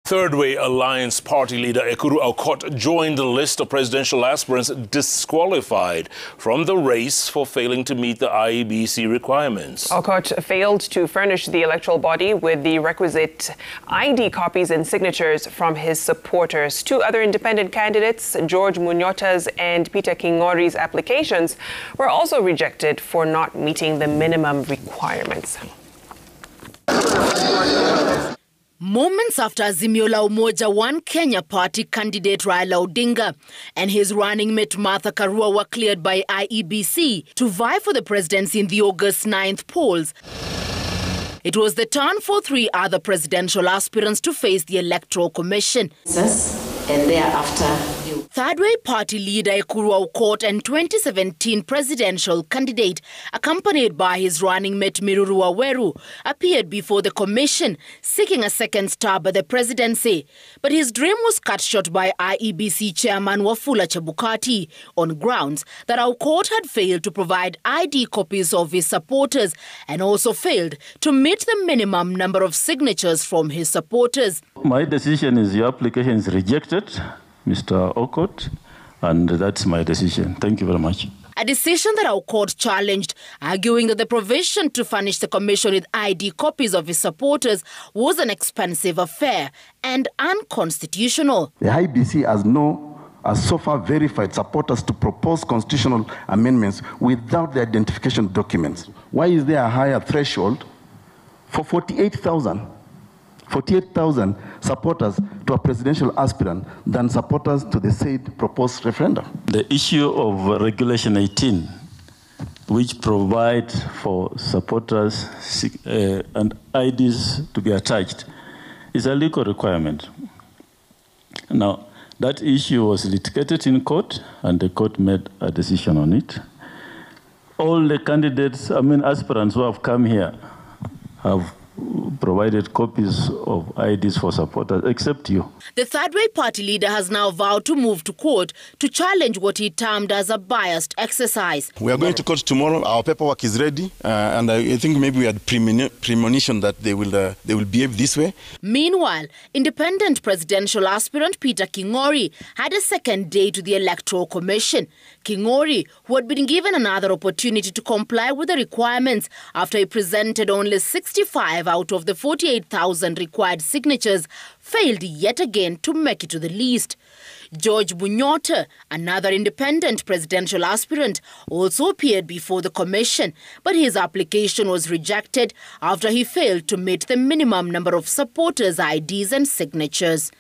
Thirdway Alliance party leader Ekuru Aukot joined the list of presidential aspirants disqualified from the race for failing to meet the IEBC requirements. Aukot failed to furnish the electoral body with the requisite ID copies and signatures from his supporters. Two other independent candidates, George Munyottah's and Peter Kingori's applications, were also rejected for not meeting the minimum requirements. Moments after Azimio la Umoja One Kenya Party candidate Raila Odinga and his running mate Martha Karua were cleared by IEBC to vie for the presidency in the August 9th polls, it was the turn for three other presidential aspirants to face the Electoral Commission. And thereafter, Thirdway party leader Ekuru Aukot and 2017 presidential candidate, accompanied by his running mate Miruru Waweru, appeared before the commission seeking a second stab at the presidency. But his dream was cut short by IEBC chairman Wafula Chebukati on grounds that Aukot had failed to provide ID copies of his supporters and also failed to meet the minimum number of signatures from his supporters. My decision is your application is rejected, Mr. Aukot, and that's my decision. Thank you very much. A decision that Aukot challenged, arguing that the provision to furnish the commission with ID copies of his supporters was an expensive affair and unconstitutional. The IEBC has so far verified supporters to propose constitutional amendments without the identification documents. Why is there a higher threshold for 48,000 supporters to a presidential aspirant than supporters to the said proposed referendum? The issue of Regulation 18, which provide for supporters and IDs to be attached, is a legal requirement. Now, that issue was litigated in court, and the court made a decision on it. All the candidates, aspirants who have come here, have provided copies of IDs for supporters, except you. The Thirdway party leader has now vowed to move to court to challenge what he termed as a biased exercise. We are going to court tomorrow. Our paperwork is ready, and I think maybe we had premonition that they will behave this way. Meanwhile, independent presidential aspirant Peter Kingori had a second day to the Electoral Commission. Kingori, who had been given another opportunity to comply with the requirements after he presented only 65 out of the 48,000 required signatures, failed yet again to make it to the list. George Munyottah, another independent presidential aspirant, also appeared before the commission, but his application was rejected after he failed to meet the minimum number of supporters' IDs and signatures.